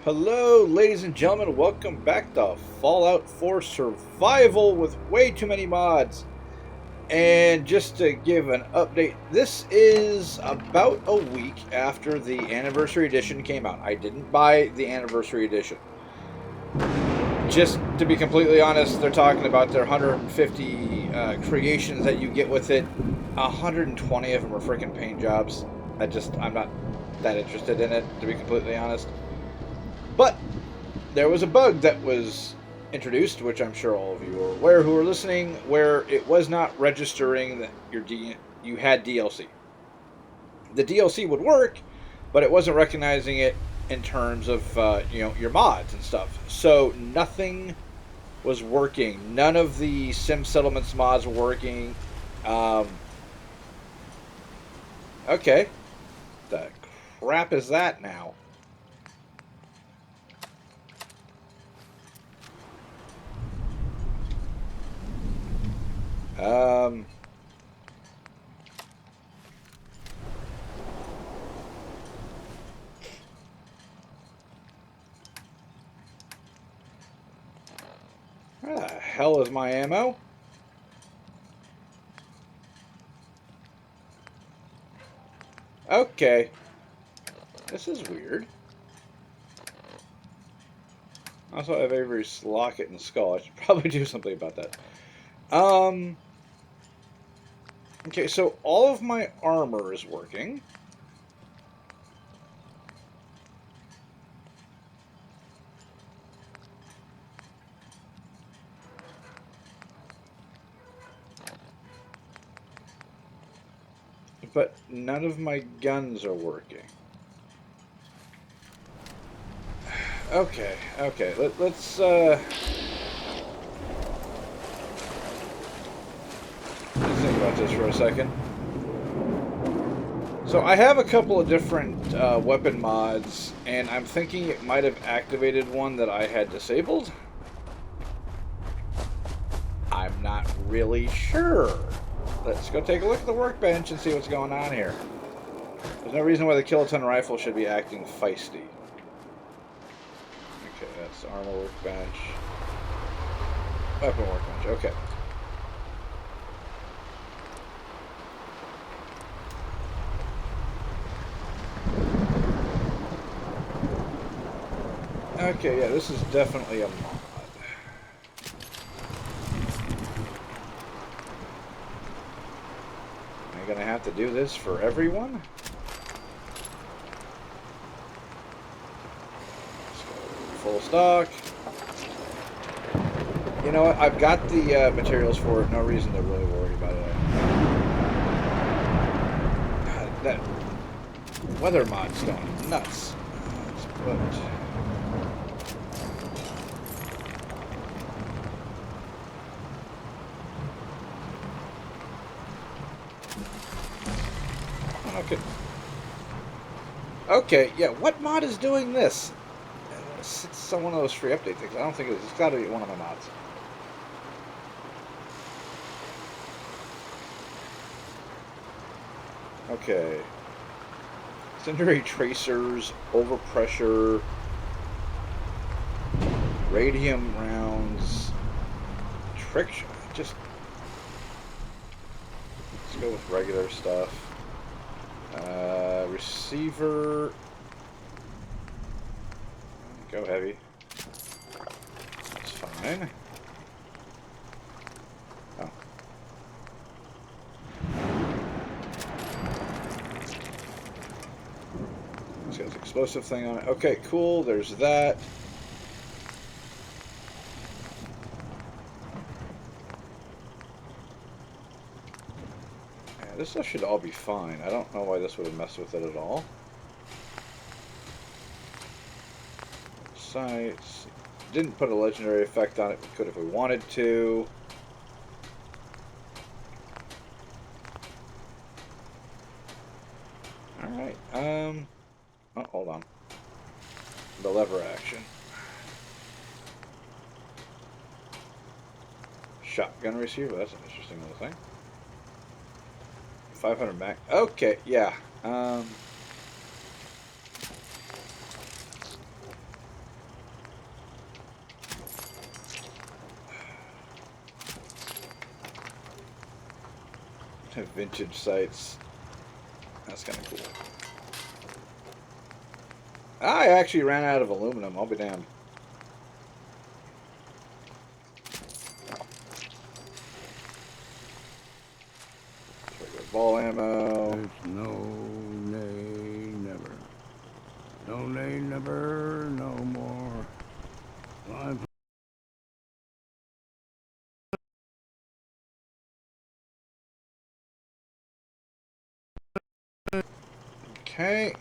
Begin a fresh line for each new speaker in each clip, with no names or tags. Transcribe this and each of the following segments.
Hello, ladies and gentlemen. Welcome back to Fallout 4 Survival with way too many mods. And just to give an update, this is about a week after the Anniversary Edition came out. I didn't buy the Anniversary Edition. Just to be completely honest, they're talking about their 150 creations that you get with it. 120 of them are freaking paint jobs. I'm not that interested in it, to be completely honest. But there was a bug that was introduced, which I'm sure all of you are aware who are listening, where it was not registering that you had DLC. The DLC would work, but it wasn't recognizing it in terms of your mods and stuff. So nothing was working. None of the Sim Settlements mods were working. Okay, the crap is that now? Um, where the hell is my ammo? Okay, this is weird. Also, I have Avery's locket and skull. I should probably do something about that. Um. Okay, so all of my armor is working. But none of my guns are working. Okay, let's think about this for a second. So I have a couple of different weapon mods, and I'm thinking it might have activated one that I had disabled. I'm not really sure. Let's go take a look at the workbench and see what's going on here. There's no reason why the kiloton rifle should be acting feisty. Okay, that's armor workbench. Weapon workbench, okay. Okay, yeah, this is definitely a mod. Am I gonna have to do this for everyone? Let's go full stock. You know what? I've got the materials for it. No reason to really worry about it. God, that weather mod's going nuts. Let's put... Okay. Okay, yeah, what mod is doing this? It's one of those free update things. I don't think it's got to be one of my mods. Okay. Incendiary tracers, overpressure, radium rounds, trick shot. Just let's go with regular stuff. Receiver. Go heavy. That's fine. Oh. It's got this explosive thing on it. Okay, cool. There's that. Yeah, this stuff should all be fine. I don't know why this would have messed with it at all. Sights. Didn't put a legendary effect on it. We could if we wanted to. Alright, oh, hold on. The lever action. Shotgun receiver, that's an interesting little thing. 500 mag. Okay, yeah. Vintage sites. That's kind of cool. I actually ran out of aluminum. I'll be damned. Ball ammo.
There's no nay, never. No nay, never, no more. Live.
Okay.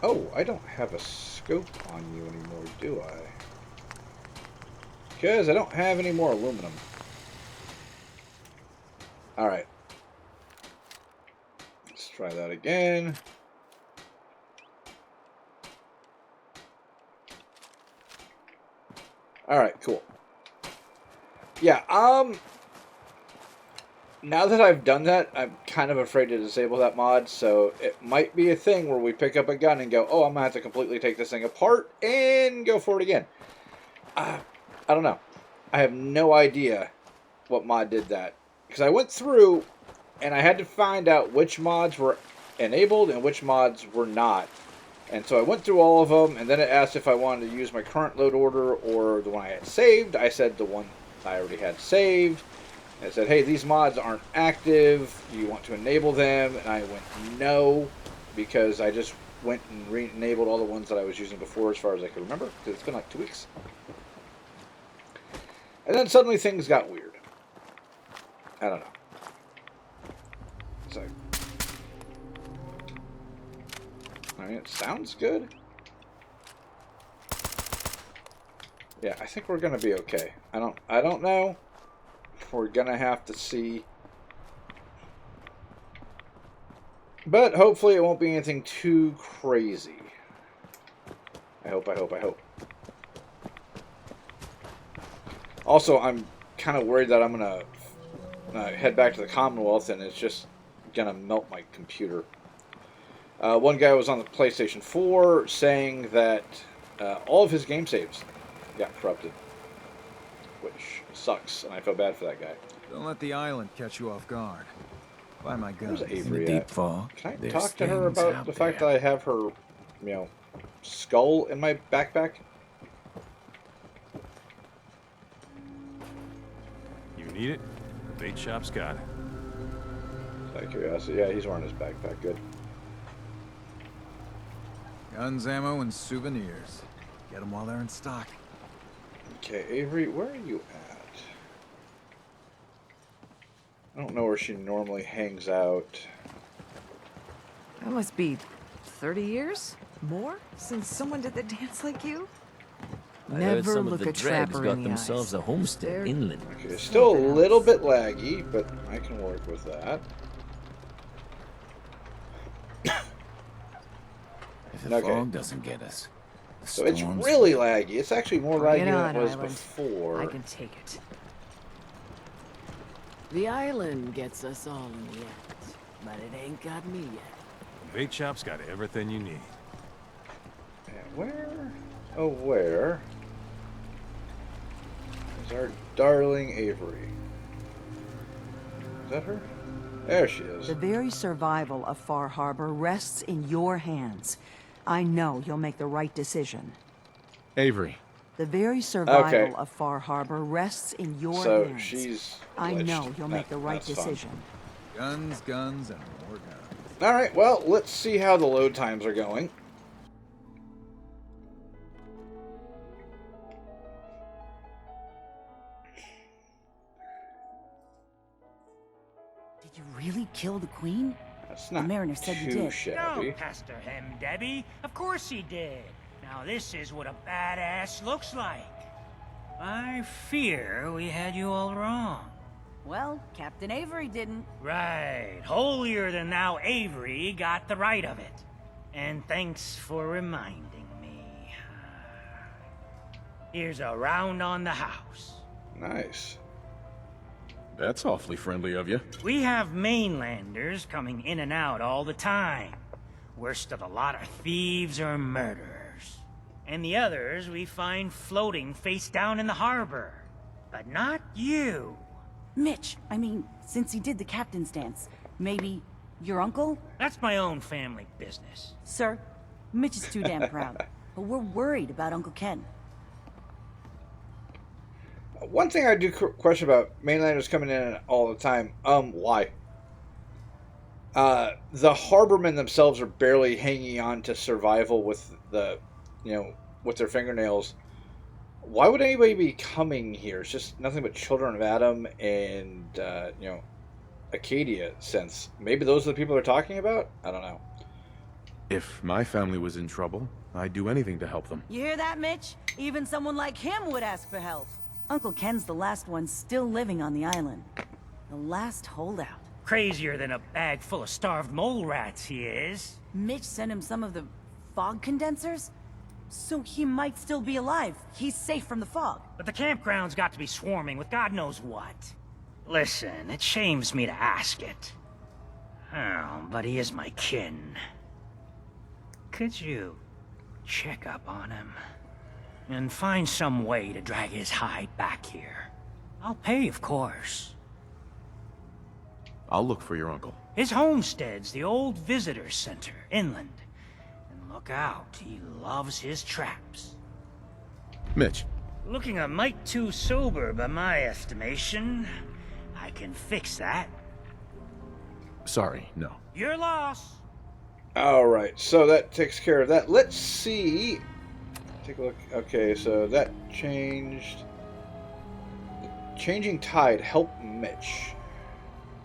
Oh, I don't have a scope on you anymore, do I? Because I don't have any more aluminum. Alright. Let's try that again. Alright, cool. Yeah, now that I've done that, I'm kind of afraid to disable that mod, so it might be a thing where we pick up a gun and go, oh, I'm going to have to completely take this thing apart and go for it again. I don't know. I have no idea what mod did that. Because I went through and I had to find out which mods were enabled and which mods were not. And so I went through all of them, and then it asked if I wanted to use my current load order or the one I had saved. I said the one I already had saved. And it said, hey, these mods aren't active. Do you want to enable them? And I went, no, because I just went and re-enabled all the ones that I was using before as far as I could remember, because it's been like 2 weeks. And then suddenly things got weird. I don't know. It's like, I mean, it sounds good. Yeah, I think we're gonna be okay. I don't know. We're gonna have to see. But hopefully it won't be anything too crazy. I hope. Also, I'm kind of worried that I'm gonna head back to the Commonwealth and it's just gonna melt my computer. One guy was on the PlayStation 4 saying that all of his game saves got corrupted, which sucks, and I feel bad for that guy.
Don't let the island catch you off guard. Buy my gun.
Where's
In
Avery
the deep
at?
fog.
Can I talk to her about the fact that I have her, skull in my backpack?
You need it? The bait shop's got it.
Out of curiosity, yeah, he's wearing his backpack. Good.
Guns, ammo, and souvenirs. Get them while they're in stock.
Okay, Avery, where are you at? I don't know where she normally hangs out.
That must be 30 years? More? Since someone did the dance like you?
I heard
Never
some of
look
the
a
dregs
trapper
got
in the
themselves
eyes.
a homestead
They're-
inland.
Okay, it's still a little bit laggy, but I can work with that.
If the
Okay.
fog doesn't get us. the
So it's
storms-
really laggy. It's actually more
Bring
laggy
it
than
on,
it was
Island.
before.
I can take it.
The island gets us all in the end, but it ain't got me yet.
The bait shop's got everything you need.
And where? Oh, where is our darling Avery? Is that her? There she is.
The very survival of Far Harbor rests in your hands. I know you'll make the right decision.
Avery.
The very survival
Okay.
of Far Harbor rests in your
So
hands.
she's
I
glitched.
know you'll make the right
That's fine.
decision.
Guns, guns, and more guns.
Alright, well, let's see how the load times are going.
Did you really kill the queen?
That's not
Mariner said you
too
did.
shabby.
No, Pastor him, Debbie. Of course he did. Now this is what a badass looks like. I fear we had you all wrong.
Well, Captain Avery didn't.
Right. Holier than thou Avery got the right of it. And thanks for reminding me. Here's a round on the house.
Nice.
That's awfully friendly of you.
We have mainlanders coming in and out all the time. Worst of the lot are thieves or murderers. And the others we find floating face down in the harbor. But not you.
Mitch, I mean, since he did the captain's dance, maybe your uncle?
That's my own family business.
Sir, Mitch is too damn proud. But we're worried about Uncle Ken.
One thing I do question about mainlanders coming in all the time. Why? The harbormen themselves are barely hanging on to survival with the, with their fingernails. Why would anybody be coming here? It's just nothing but children of Adam and, Acadia, since maybe those are the people they're talking about? I don't know.
If my family was in trouble, I'd do anything to help them.
You hear that, Mitch? Even someone like him would ask for help. Uncle Ken's the last one still living on the island. The last holdout.
Crazier than a bag full of starved mole rats, he is.
Mitch sent him some of the fog condensers? So he might still be alive. He's safe from the fog.
But the campground's got to be swarming with God knows what. Listen, it shames me to ask it. Oh, but he is my kin. Could you check up on him? And find some way to drag his hide back here. I'll pay, of course.
I'll look for your uncle.
His homestead's the old visitor center, inland. And look out, he loves his traps.
Mitch.
Looking a mite too sober by my estimation. I can fix that.
Sorry, no.
Your loss.
Alright, so that takes care of that. Let's see. Take a look. Okay, so that changed. Changing tide. Help Mitch.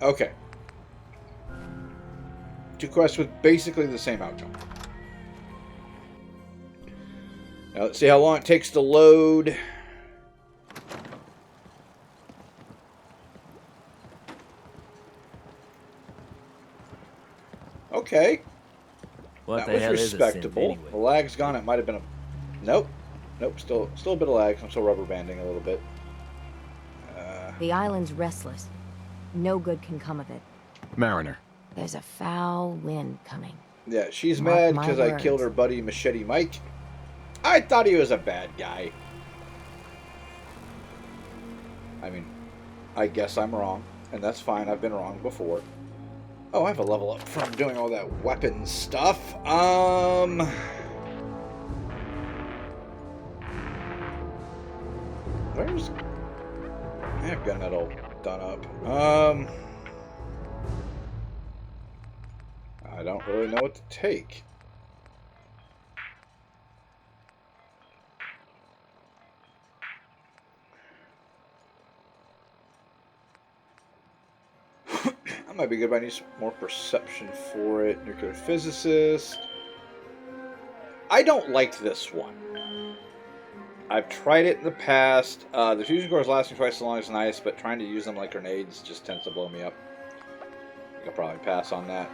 Okay. 2 quests with basically the same outcome. Now let's see how long it takes to load. Okay.
What
That
the
was
hell is a synth
respectable.
anyway?
The lag's gone. It might have been a... Nope. Nope. Still a bit of lag. I'm still rubber banding a little bit.
The island's restless. No good can come of it.
Mariner.
There's a foul wind coming.
Yeah, she's
Mark
mad
my
because I
words.
killed her buddy Machete Mike. I thought he was a bad guy. I mean, I guess I'm wrong, and that's fine. I've been wrong before. Oh, I have a level up from doing all that weapon stuff. Where's... I have gunmetal done up. I don't really know what to take. That might be good, but I need some more perception for it. Nuclear physicist. I don't like this one. I've tried it in the past. The fusion cores lasting twice as long is nice, but trying to use them like grenades just tends to blow me up. I think I'll probably pass on that.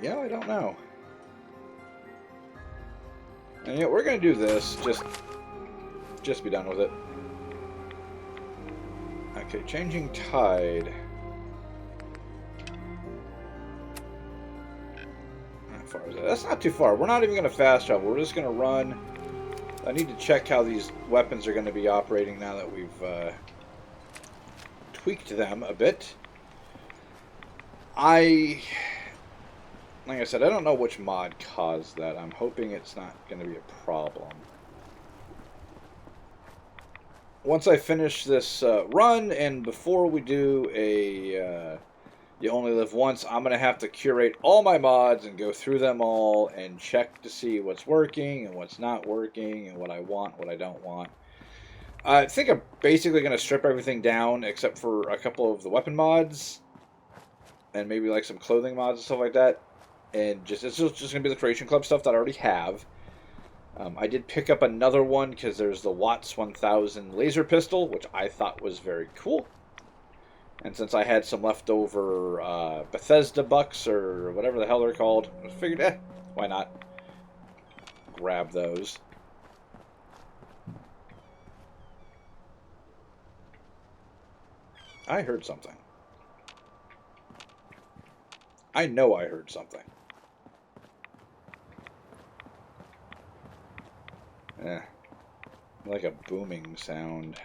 Yeah, I don't know. And yet we're gonna do this. Just be done with it. Okay, changing tide. How far is that? That's not too far. We're not even gonna fast travel. We're just gonna run. I need to check how these weapons are going to be operating now that we've tweaked them a bit. Like I said, I don't know which mod caused that. I'm hoping it's not going to be a problem. Once I finish this run, and before we do a You Only Live Once, I'm going to have to curate all my mods and go through them all and check to see what's working and what's not working and what I want, what I don't want. I think I'm basically going to strip everything down except for a couple of the weapon mods and maybe like some clothing mods and stuff like that. And it's just going to be the Creation Club stuff that I already have. I did pick up another one because there's the Watts 1000 laser pistol, which I thought was very cool. And since I had some leftover Bethesda bucks, or whatever the hell they're called, I figured, why not grab those. I heard something. I know I heard something. Like a booming sound.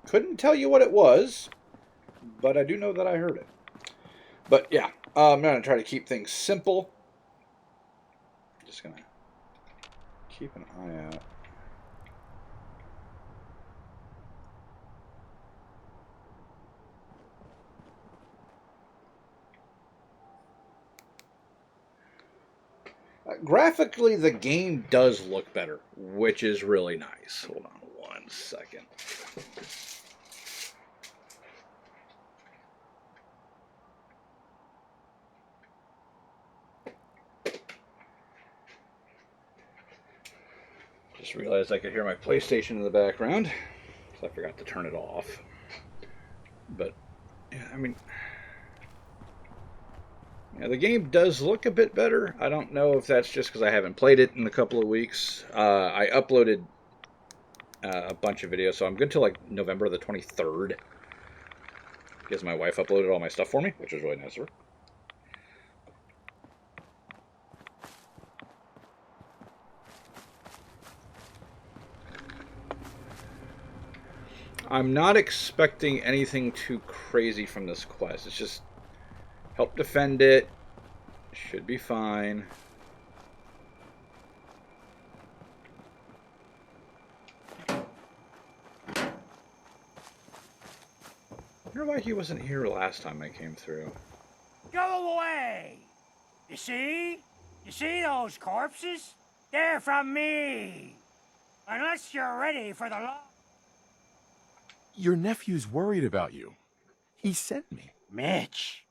Couldn't tell you what it was, but I do know that I heard it. But yeah, I'm going to try to keep things simple. Just going to keep an eye out. Graphically, the game does look better, which is really nice. Hold on one second. Just realized I could hear my PlayStation in the background, so I forgot to turn it off. But, yeah, I mean... yeah, the game does look a bit better. I don't know if that's just because I haven't played it in a couple of weeks. I uploaded a bunch of videos, so I'm good till like November the 23rd. Because my wife uploaded all my stuff for me, which was really nice of her. I'm not expecting anything too crazy from this quest. It's just help defend it. Should be fine. I wonder why he wasn't here last time I came through.
Go away! You see? You see those corpses? They're from me! Unless you're ready for the law.
Your nephew's worried about you. He sent me.
Mitch?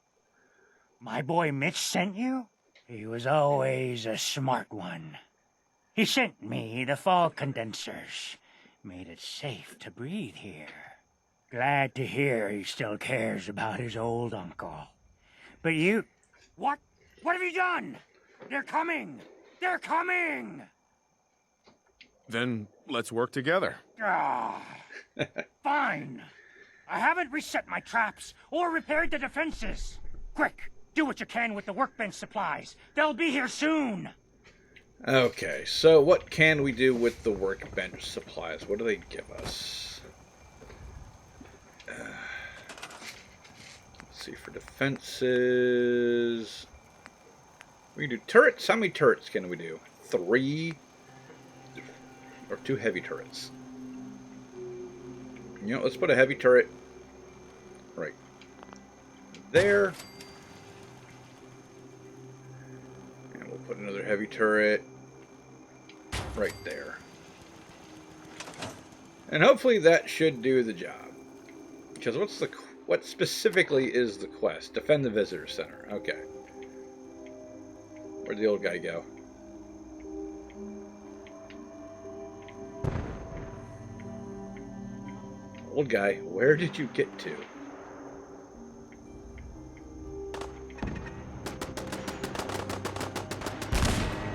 My boy Mitch sent you? He was always a smart one. He sent me the fog condensers. Made it safe to breathe here. Glad to hear he still cares about his old uncle. But you... What? What have you done? They're coming! They're coming!
Then let's work together.
Ah, fine. I haven't reset my traps or repaired the defenses. Quick, do what you can with the workbench supplies. They'll be here soon.
Okay, so what can we do with the workbench supplies? What do they give us? Let's see, for defenses... we can do turrets. How many turrets can we do? 3? Or 2 heavy turrets? You know, let's put a heavy turret right there. And we'll put another heavy turret right there. And hopefully that should do the job. Because what specifically is the quest? Defend the visitor center. Okay. Where'd the old guy go? Old guy, where did you get to?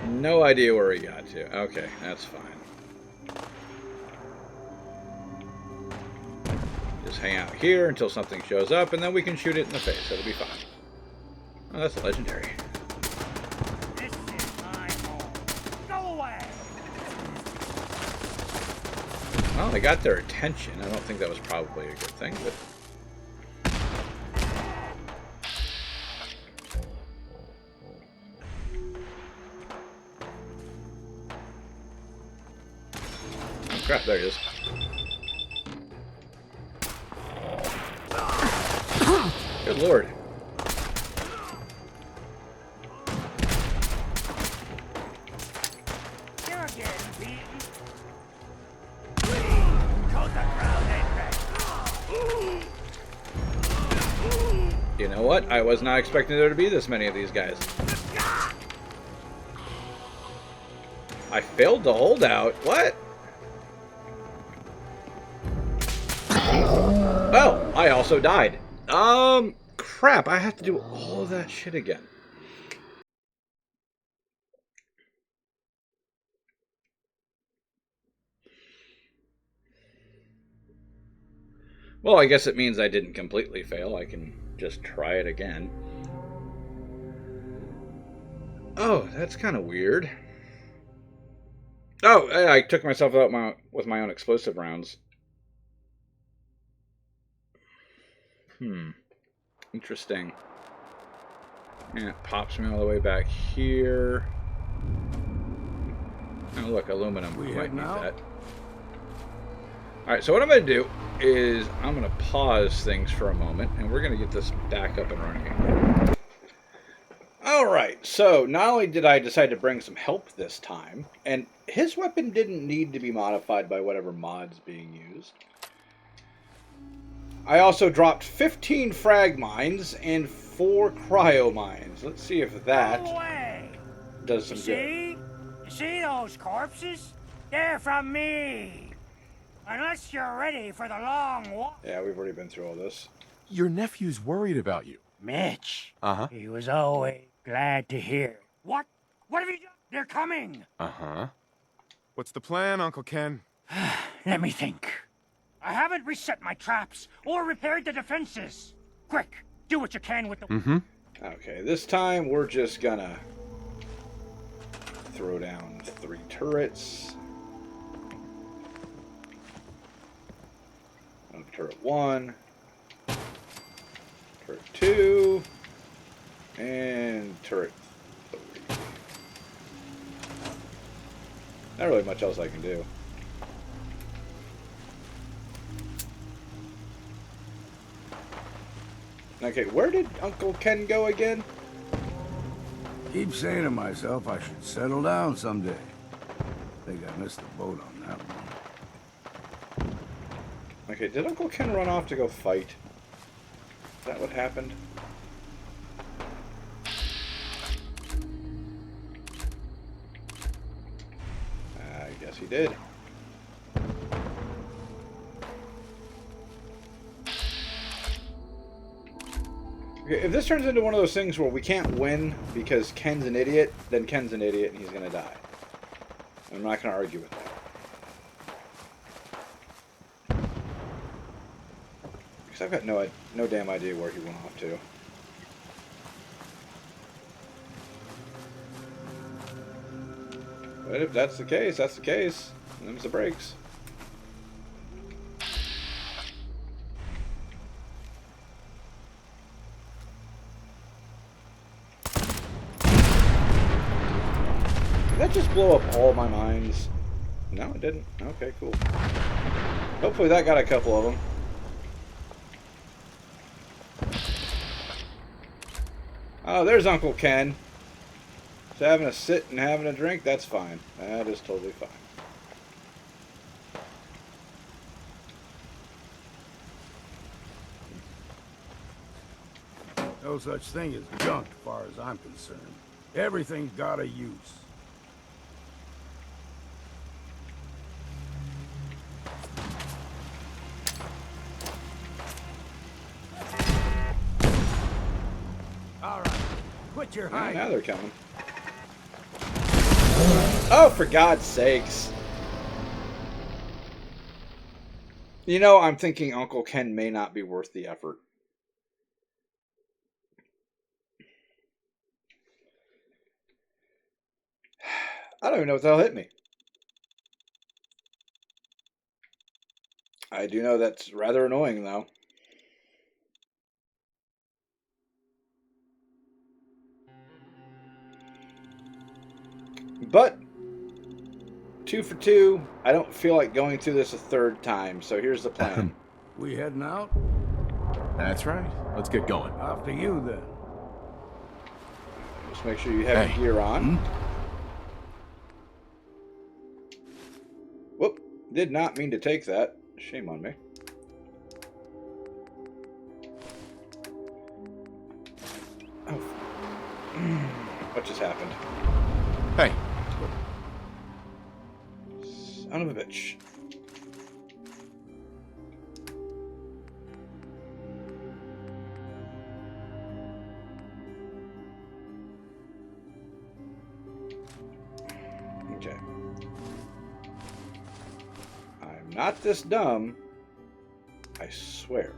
No idea where he got to. Okay, that's fine. Just hang out here until something shows up, and then we can shoot it in the face. That'll be fine. Oh, that's legendary.
This is my home. Go away!
Well, I got their attention. I don't think that was probably a good thing, but... oh, crap, there he is. Good lord.
You're getting beaten. Coat the ground and
You know what? I was not expecting there to be this many of these guys. I failed to hold out. What? Oh, I also died. Crap, I have to do all of that shit again. Well, I guess it means I didn't completely fail. I can just try it again. Oh, that's kind of weird. Oh, I took myself out with my own explosive rounds. Interesting. And it pops me all the way back here. Oh, look, aluminum.
We
Might
heading
need
out?
that. Alright, so what I'm going to do is I'm going to pause things for a moment, and we're going to get this back up and running again. Alright, so not only did I decide to bring some help this time, and his weapon didn't need to be modified by whatever mod's being used. I also dropped 15 frag mines and 4 cryo mines. Let's see if that
No way.
does some good.
See? You see those corpses? They're from me. Unless you're ready for the long walk.
Yeah, we've already been through all this.
Your nephew's worried about you.
Mitch.
Uh-huh.
He was always glad to hear. What? What have you done? They're coming.
Uh-huh. What's the plan, Uncle Ken?
Let me think. I haven't reset my traps or repaired the defenses. Quick, do what you can with the...
Mm-hmm.
Okay, this time we're just gonna throw down 3 turrets. Turret 1, turret 2, and turret 3. Not really much else I can do. Okay, where did Uncle Ken go again?
Keep saying to myself I should settle down someday. Think I missed the boat on that one.
Okay, did Uncle Ken run off to go fight? Is that what happened? I guess he did. Okay, if this turns into one of those things where we can't win because Ken's an idiot, then Ken's an idiot and he's gonna die. I'm not gonna argue with that. Because I've got no damn idea where he went off to. But if that's the case, that's the case. Them's the brakes. Did that just blow up all my mines? No, it didn't. Okay, cool. Hopefully that got a couple of them. Oh, there's Uncle Ken. Just having a sit and having a drink, that's fine. That is totally fine.
No such thing as junk, as far as I'm concerned. Everything's got a use. All right, quit your
Oh,
hiding.
now they're coming. Oh, for God's sakes. You know, I'm thinking Uncle Ken may not be worth the effort. I don't even know what the hell hit me. I do know that's rather annoying, though. But 2 for 2. I don't feel like going through this a third time, so here's the plan.
We heading out?
That's right. Let's get going.
Off to you, then.
Just make sure you have your gear on. Whoop. Did not mean to take that. Shame on me. Oh. What just happened?
Hey.
Son of a bitch. Okay. I'm not this dumb. I swear.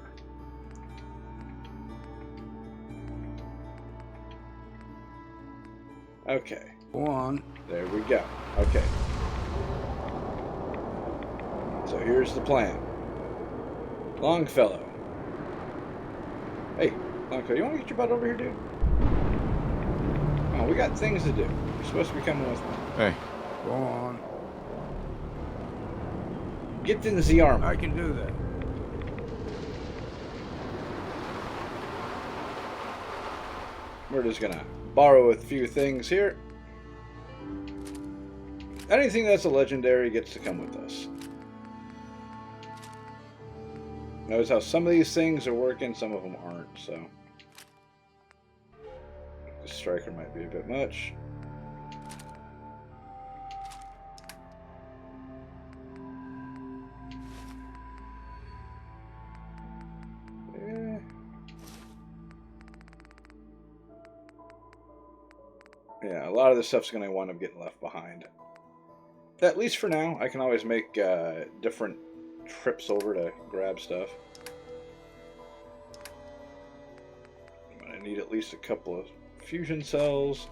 Okay.
Go on.
There we go. Okay. So here's the plan. Longfellow. Hey, Longfellow, you want to get your butt over here, dude? Come on, we got things to do. You're supposed to be coming with me.
Hey.
Go on.
Get in the armor.
I can do that.
We're just gonna borrow a few things here. Anything that's a legendary gets to come with us. Notice how some of these things are working, some of them aren't, so. The striker might be a bit much. Yeah, a lot of this stuff's going to wind up getting left behind. At least for now. I can always make different trips over to grab stuff. I'm going to need at least a couple of fusion cells.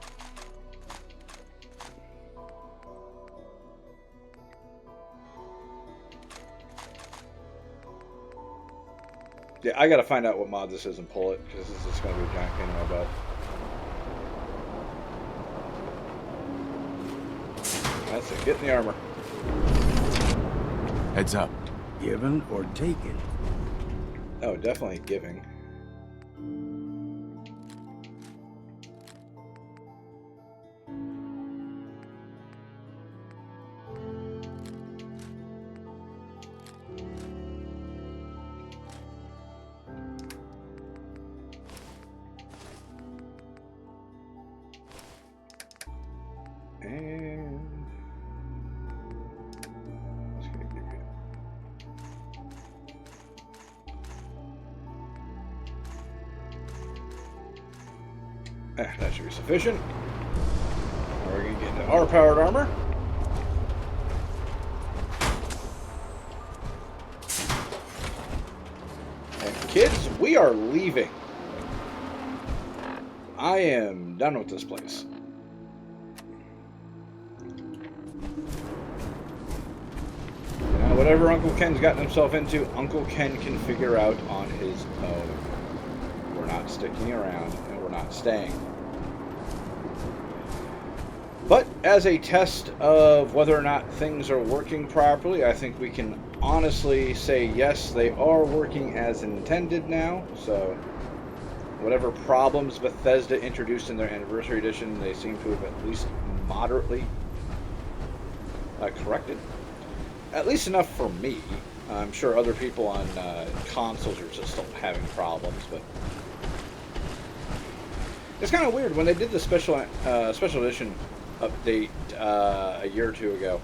Yeah, I got to find out what mod this is and pull it, because this is going to be a giant pain in my butt. That's it. Get in the armor.
Heads up.
Given or taken?
Oh, definitely giving. That should be sufficient. We're going to get into our powered armor. And kids, we are leaving. I am done with this place. Now, whatever Uncle Ken's gotten himself into, Uncle Ken can figure out on his own. We're not sticking around. Not staying. But as a test of whether or not things are working properly, I think we can honestly say yes, they are working as intended now. So whatever problems Bethesda introduced in their Anniversary Edition, they seem to have at least moderately corrected. At least enough for me. I'm sure other people on consoles are just still having problems, but it's kind of weird when they did the special edition update a year or two ago.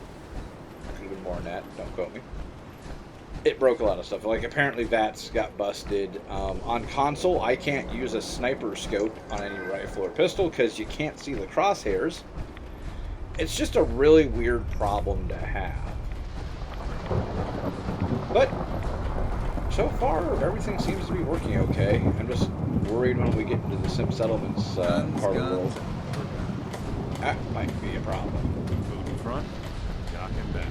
Could have been more than that. Don't quote me. It broke a lot of stuff. Like apparently VATS got busted. On console, I can't use a sniper scope on any rifle or pistol because you can't see the crosshairs. It's just a really weird problem to have. But so far, everything seems to be working okay. I'm just worried when we get into the Sim Settlements part of the world. That might be a problem.
Move in front, knock him back.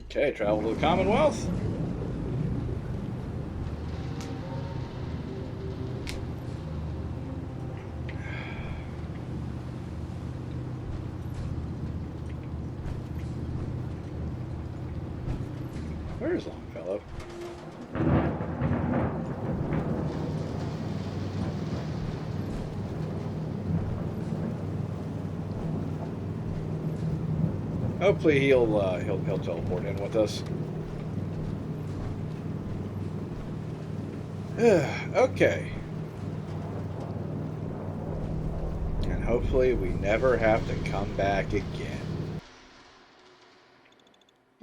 Okay, travel to the Commonwealth. Where is Longfellow? Hopefully he'll teleport in with us. Okay. And hopefully we never have to come back again.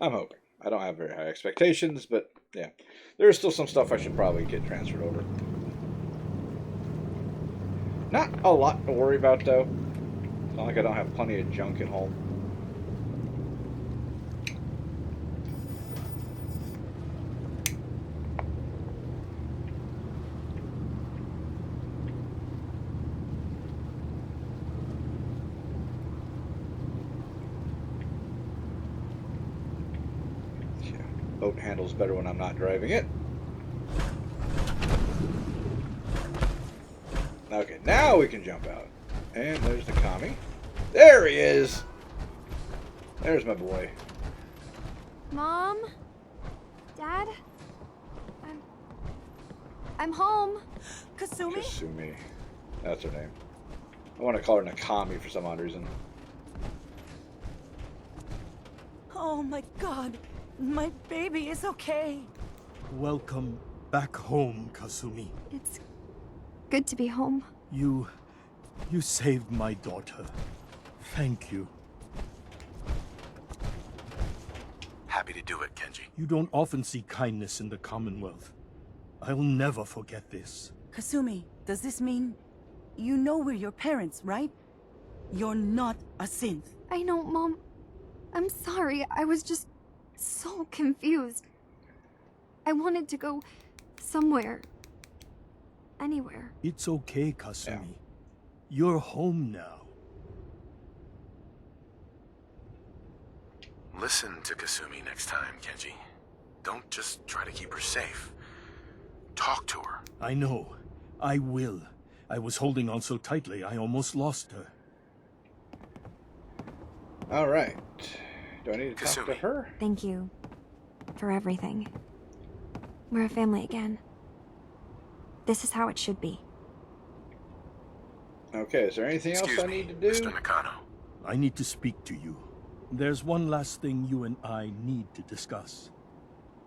I'm hoping. I don't have very high expectations, but yeah. There's still some stuff I should probably get transferred over. Not a lot to worry about, though. It's not like I don't have plenty of junk at home. Boat handles better when I'm not driving it. Okay, now we can jump out. And there's the commie. There he is! There's my boy.
Mom? Dad? I'm home.
Kasumi?
Kasumi. That's her name. I want to call her Nakami for some odd reason.
Oh my god. My baby is okay.
Welcome back home, Kasumi.
It's good to be home.
You saved my daughter. Thank you.
Happy to do it, Kenji.
You don't often see kindness in the Commonwealth. I'll never forget this.
Kasumi, does this mean you know we're your parents, right? You're not a synth.
I know, Mom. I'm sorry. I was just so confused. I wanted to go somewhere. Anywhere.
It's okay, Kasumi. You're home now.
Listen to Kasumi next time, Kenji. Don't just try to keep her safe. Talk to her.
I know. I will. I was holding on so tightly, I almost lost her.
Alright. Do I need to talk to
Kasumi.
her?
Thank you for everything. We're a family again. This is how it should be.
Okay, is there anything else
Excuse
I
me,
need to do?
Mr. Nakano.
I need to speak to you. There's one last thing you and I need to discuss.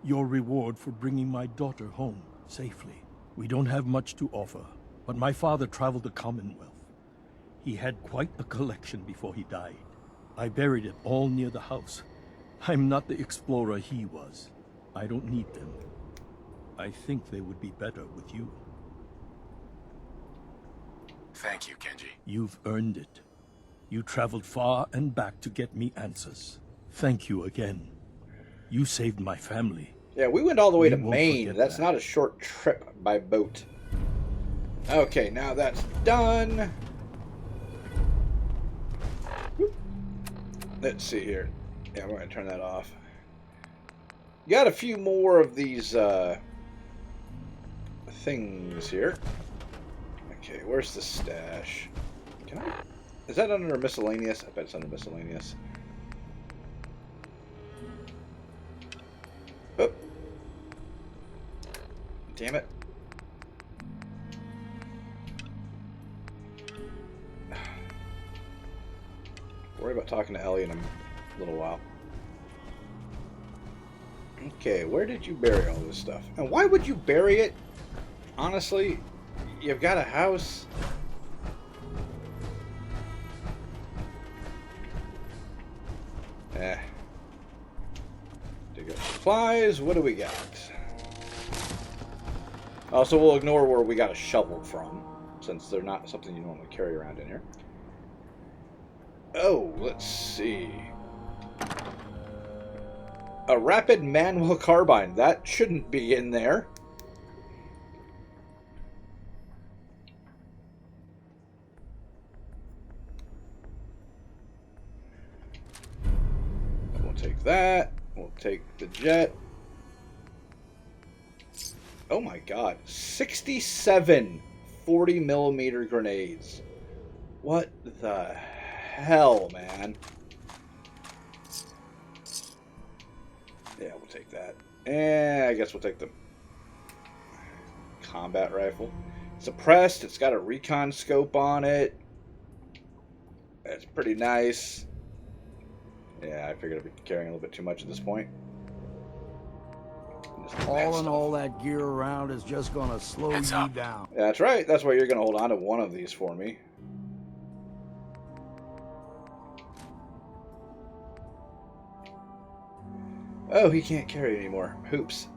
Your reward for bringing my daughter home safely. We don't have much to offer, but my father traveled the Commonwealth. He had quite a collection before he died. I buried it all near the house. I'm not the explorer he was. I don't need them. I think they would be better with you.
Thank you, Kenji.
You've earned it. You traveled far and back to get me answers. Thank you again. You saved my family.
Yeah, we went all the way
We
to
won't
Maine.
forget
That's
that.
not a short trip by boat. Okay, now that's done. Whoop. Let's see here. Yeah, we're going to turn that off. Got a few more of these things here. Okay, where's the stash? Can I? Is that under miscellaneous? I bet it's under miscellaneous. Oh. Damn it. Worry about talking to Ellie in a little while. Okay, where did you bury all this stuff? And why would you bury it? Honestly, you've got a house. Dig up supplies. What do we got? Also, we'll ignore where we got a shovel from, since they're not something you normally carry around in here. Oh, let's see. A rapid manual carbine. That shouldn't be in there. We'll take that. We'll take the jet. Oh my god. 67 40mm grenades. What the hell, man? Yeah, we'll take that. And I guess we'll take the combat rifle. Suppressed. It's got a recon scope on it. That's pretty nice. Yeah, I figured I'd be carrying a little bit too much at this point.
All in all, that gear around is just gonna slow you down.
That's right. That's why you're going to hold on to one of these for me. Oh, he can't carry it anymore. Hoops.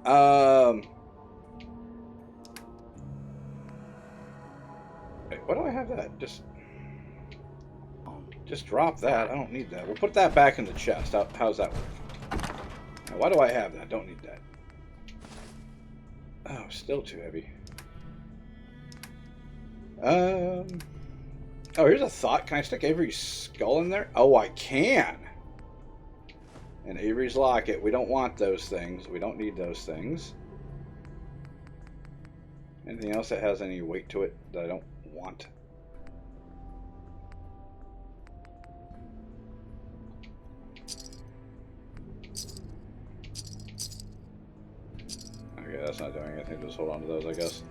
Wait, why do I have that? Just drop that. I don't need that. We'll put that back in the chest. How's that work? Now, why do I have that? Don't need that. Oh, still too heavy. Oh, here's a thought. Can I stick Avery's skull in there? Oh, I can. And Avery's locket. We don't want those things. We don't need those things. Anything else that has any weight to it that I don't want? Okay, that's not doing anything. Just hold on to those, I guess.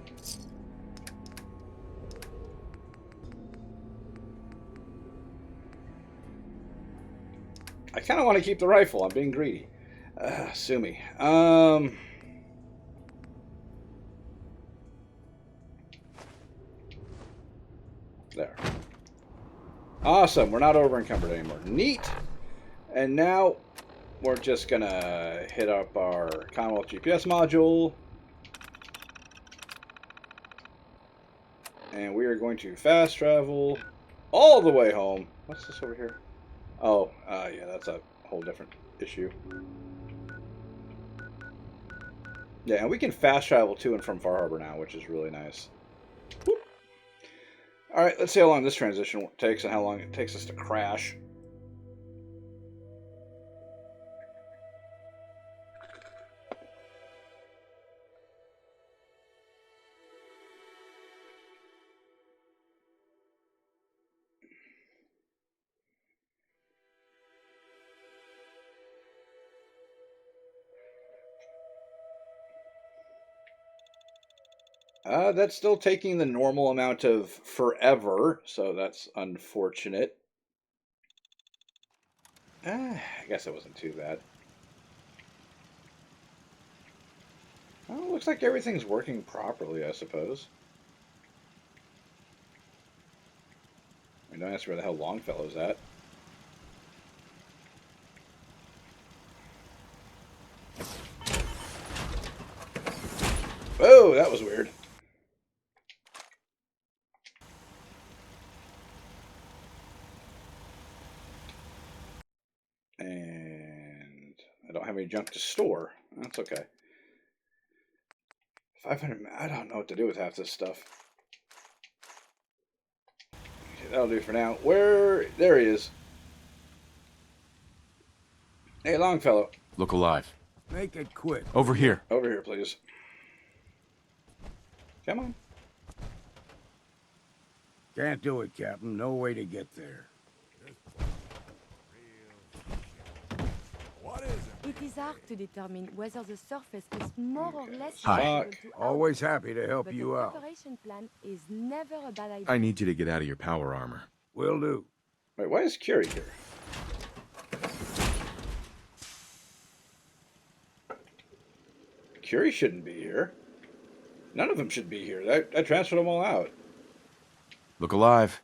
I kind of want to keep the rifle. I'm being greedy. Sue me. There. Awesome. We're not over encumbered anymore. Neat. And now we're just going to hit up our Commonwealth GPS module. And we are going to fast travel all the way home. What's this over here? Oh, yeah, that's a whole different issue. Yeah, and we can fast travel to and from Far Harbor now, which is really nice. Whoop. All right, let's see how long this transition takes and how long it takes us to crash. That's still taking the normal amount of forever, so that's unfortunate. I guess it wasn't too bad. Well, it looks like everything's working properly, I suppose. I don't ask where the hell Longfellow's at. Oh, that was weird. And I don't have any junk to store. That's okay. 500. I don't know what to do with half this stuff. Okay, that'll do for now. Where? There he is. Hey, Longfellow.
Look alive.
Make it quick.
Over here.
Over here, please. Come on.
Can't do it, Captain. No way to get there.
It is hard to determine whether the surface is more or less
Hi.
Always happy to help
but
you
the
out.
preparation plan is never a bad idea.
I need you to get out of your power armor.
Will do.
Wait, why is Curie here? Curie shouldn't be here. None of them should be here. I transferred them all out.
Look alive.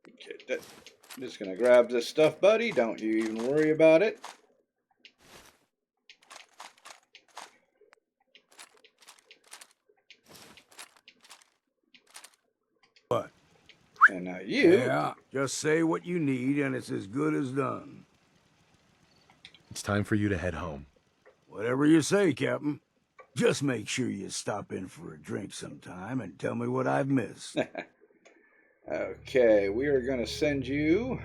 Okay, I'm just gonna grab this stuff, buddy. Don't you even worry about it.
What?
And now you.
Yeah, just say what you need and it's as good as done.
It's time for you to head home.
Whatever you say, Captain. Just make sure you stop in for a drink sometime and tell me what I've missed.
Okay, we are going to send you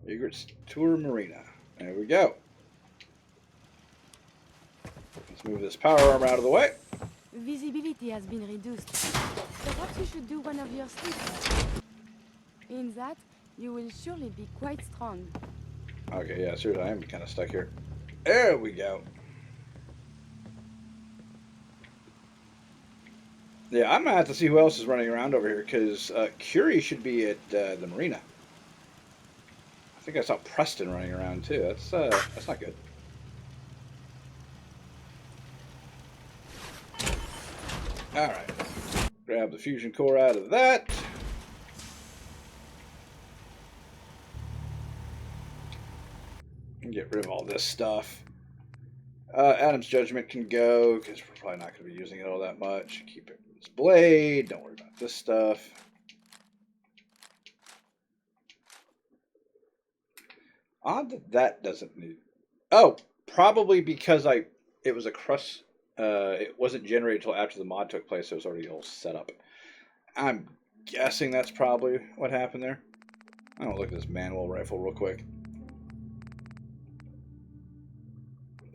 Egret's Tour Marina. There we go. Let's move this power arm out of the way.
Visibility has been reduced. Perhaps you should do one of your sleeps. In that, you will surely be quite strong.
Okay, yeah, seriously, I am kind of stuck here. There we go. Yeah, I'm going to have to see who else is running around over here, because Curie should be at the marina. I think I saw Preston running around, too. That's not good. Alright. Grab the fusion core out of that. And get rid of all this stuff. Adam's Judgment can go, because we're probably not going to be using it all that much. Keep it with this blade. Don't worry about this stuff. Odd that doesn't need... Oh, probably because it was a crust... it wasn't generated until after the mod took place, so it was already all set up. I'm guessing that's probably what happened there. I'm gonna look at this manual rifle real quick.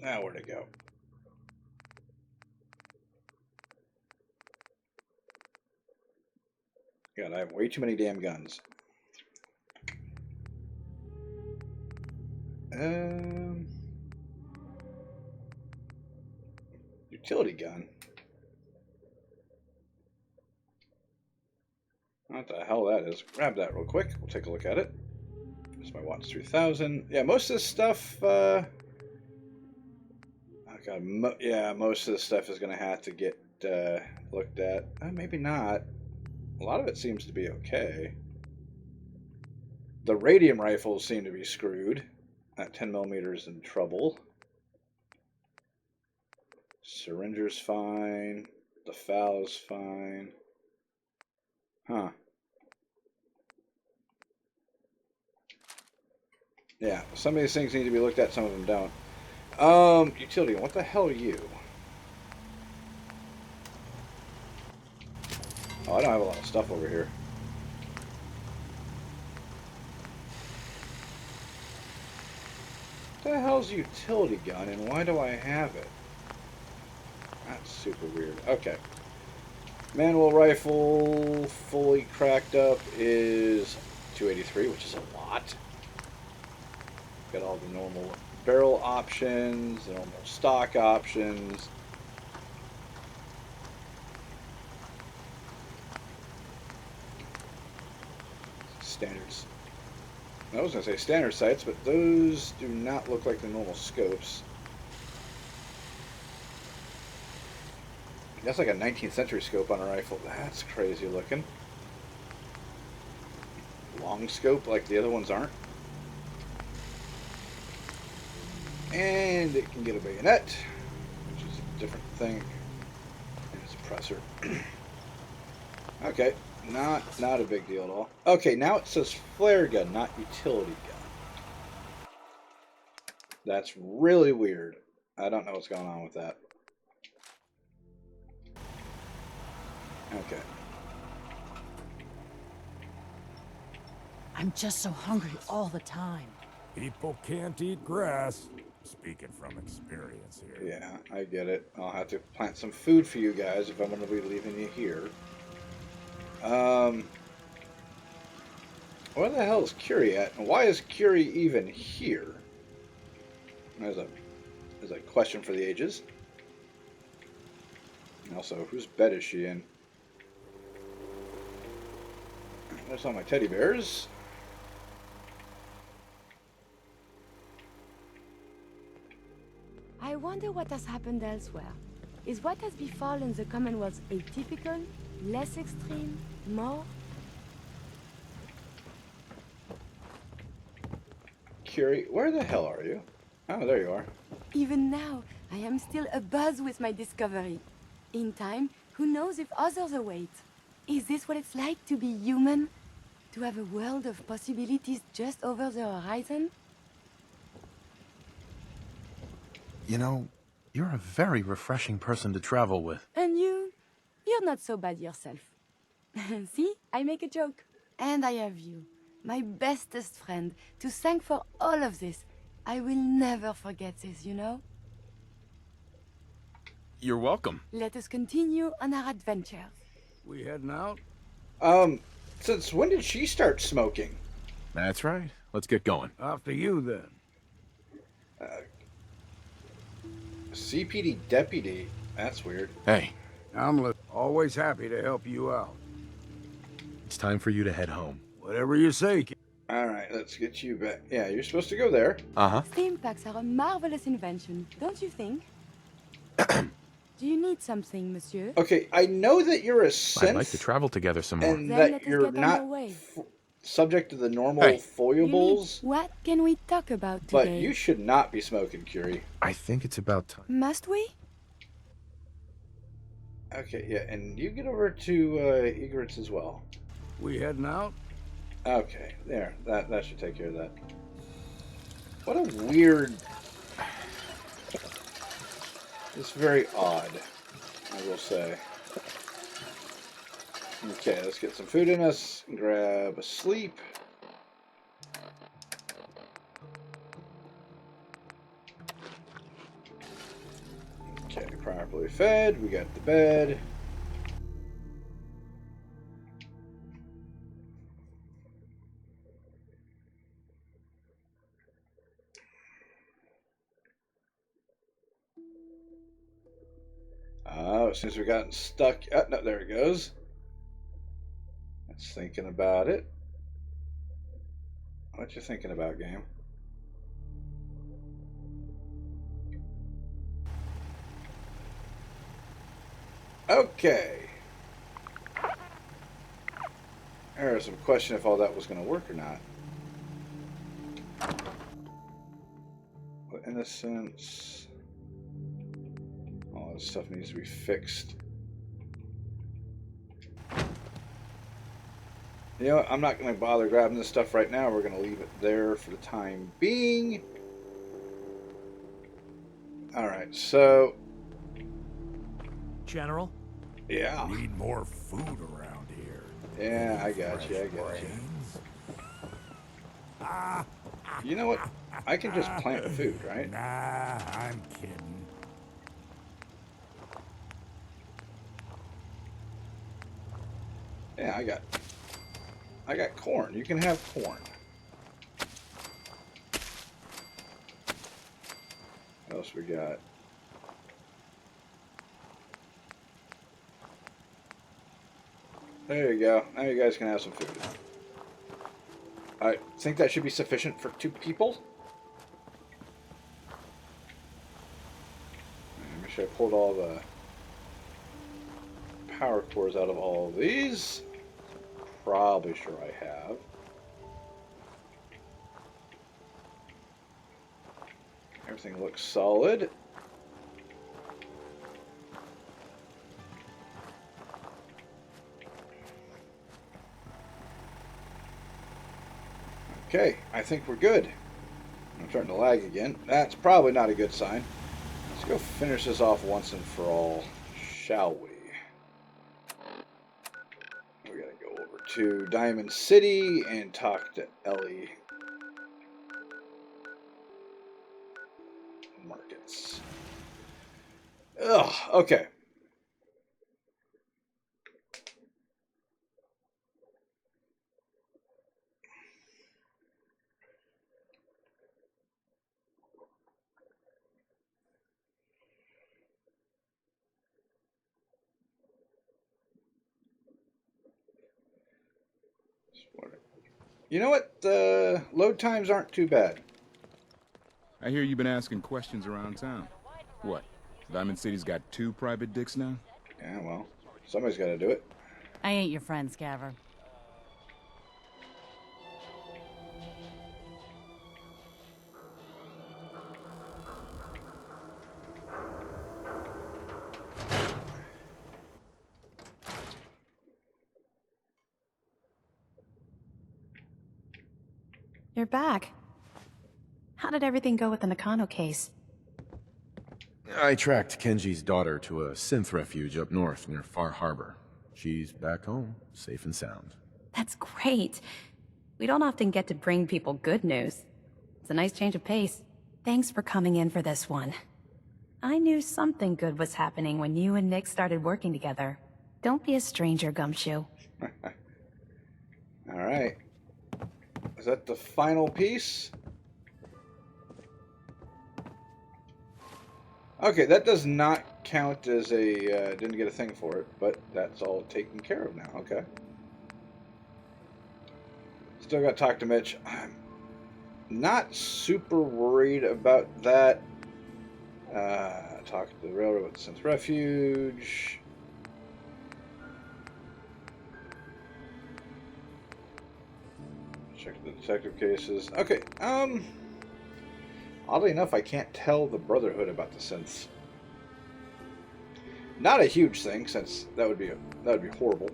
Now, where'd it go? God, I have way too many damn guns. Utility gun. What the hell that is? Grab that real quick. We'll take a look at it. There's my Watts 3000. Yeah, most of this stuff. Oh God, yeah, most of this stuff is gonna have to get looked at. Maybe not. A lot of it seems to be okay. The radium rifles seem to be screwed. That 10mm is in trouble. Syringer's fine. The FAL's fine. Huh. Yeah, some of these things need to be looked at, some of them don't. Utility, what the hell are you? Oh, I don't have a lot of stuff over here. What the hell's a utility gun, and why do I have it? That's super weird. Okay. Manual rifle, fully cracked up, is 283, which is a lot. Got all the normal barrel options, the normal stock options. Standards. I was going to say standard sights, but those do not look like the normal scopes. That's like a 19th century scope on a rifle. That's crazy looking. Long scope like the other ones aren't. And it can get a bayonet, which is a different thing. And a suppressor. Okay, not a big deal at all. Okay, now it says flare gun, not utility gun. That's really weird. I don't know what's going on with that. Okay.
I'm just so hungry all the time.
People can't eat grass. Speaking from experience here.
Yeah, I get it. I'll have to plant some food for you guys if I'm going to be leaving you here. Where the hell is Curie at? And why is Curie even here? There's a question for the ages. And also, whose bed is she in? There's all my teddy bears.
I wonder what has happened elsewhere. Is what has befallen the Commonwealth atypical, less extreme, more?
Curie, where the hell are you? Oh, there you are.
Even now, I am still abuzz with my discovery. In time, who knows if others await? Is this what it's like to be human? To have a world of possibilities just over the horizon?
You know, you're a very refreshing person to travel with.
And you're not so bad yourself. See, I make a joke. And I have you, my bestest friend, to thank for all of this. I will never forget this, you know?
You're welcome.
Let us continue on our adventure.
We heading out?
Since when did she start smoking?
That's right. Let's get going.
After you, then.
CPD deputy. That's weird.
Hey.
I'm always happy to help you out.
It's time for you to head home.
Whatever you say.
Alright, let's get you back. Yeah, you're supposed to go there.
Uh-huh.
Steam packs are a marvelous invention, don't you think? Do you need something, monsieur?
Okay, I know that you're a synth.
I'd like to travel together some more.
And that you're not subject to the normal foibles.
What can we talk about today?
But you should not be smoking, Curie.
I think it's about time.
Must we?
Okay, yeah, and you get over to Egret's as well.
We heading out?
Okay, there. That should take care of that. What a weird... It's very odd, I will say. Okay, let's get some food in us. Grab a sleep. properly fed. We got the bed. As soon as we gotten stuck. Oh, no, there it goes. That's thinking about it. What you thinking about, game? Okay. There's some question if all that was going to work or not. What innocence? All this stuff needs to be fixed. You know what? I'm not going to bother grabbing this stuff right now. We're going to leave it there for the time being. Alright, so...
General?
Yeah.
Need more food around here.
Yeah, I got you. You know what? I can just plant food, right?
Nah, I'm kidding.
Yeah, I got corn. You can have corn. What else we got? There you go. Now you guys can have some food. I think that should be sufficient for 2 people. Make sure I pulled all the power cores out of all of these. Probably sure I have. Everything looks solid. Okay, I think we're good. I'm starting to lag again. That's probably not a good sign. Let's go finish this off once and for all, shall we? We're going to go over to Diamond City and talk to Ellie. Markets. Ugh, okay. You know what? Load times aren't too bad.
I hear you've been asking questions around town. What? Diamond City's got 2 private dicks now?
Yeah, well, somebody's got to do it.
I ain't your friend, Scaver.
You're back. How did everything go with the Nakano case?
I tracked Kenji's daughter to a synth refuge up north near Far Harbor. She's back home, safe and sound.
That's great. We don't often get to bring people good news. It's a nice change of pace. Thanks for coming in for this one. I knew something good was happening when you and Nick started working together. Don't be a stranger, Gumshoe.
All right. Is that the final piece? Okay, that does not count as a, didn't get a thing for it, but that's all taken care of now, okay. Still got to talk to Mitch. I'm not super worried about that. Talk to the railroad at the Synth Refuge. Check the detective cases. Okay, oddly enough, I can't tell the Brotherhood about the synths. Not a huge thing, since that would be horrible.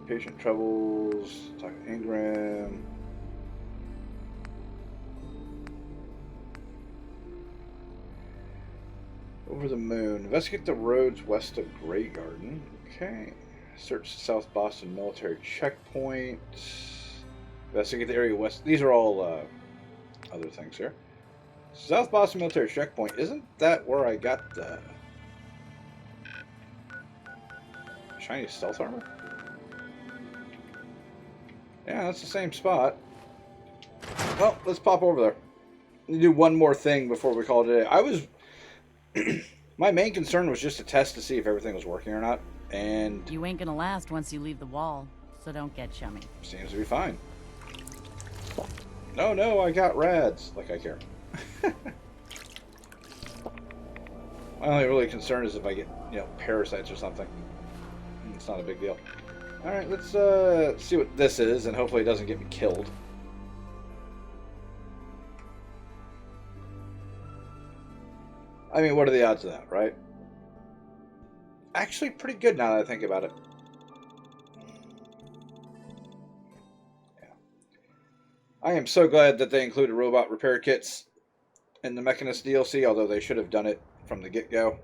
Patient troubles. Talk to Ingram. Over the moon. Investigate the roads west of Grey Garden. Okay. Search the South Boston military checkpoint. Investigate the area west. These are all other things here. South Boston Military Checkpoint. Isn't that where I got the shiny stealth armor? Yeah, that's the same spot. Well, let's pop over there. Do one more thing before we call it a day. I was... my main concern was just a test to see if everything was working or not, and...
You ain't gonna last once you leave the wall, so don't get chummy.
Seems to be fine. No, I got rads. Like I care. My only really concern is if I get, parasites or something. It's not a big deal. Alright, let's see what this is, and hopefully it doesn't get me killed. I mean, what are the odds of that, right? Actually, pretty good now that I think about it. Yeah. I am so glad that they included robot repair kits in the Mechanist DLC, although they should have done it from the get-go.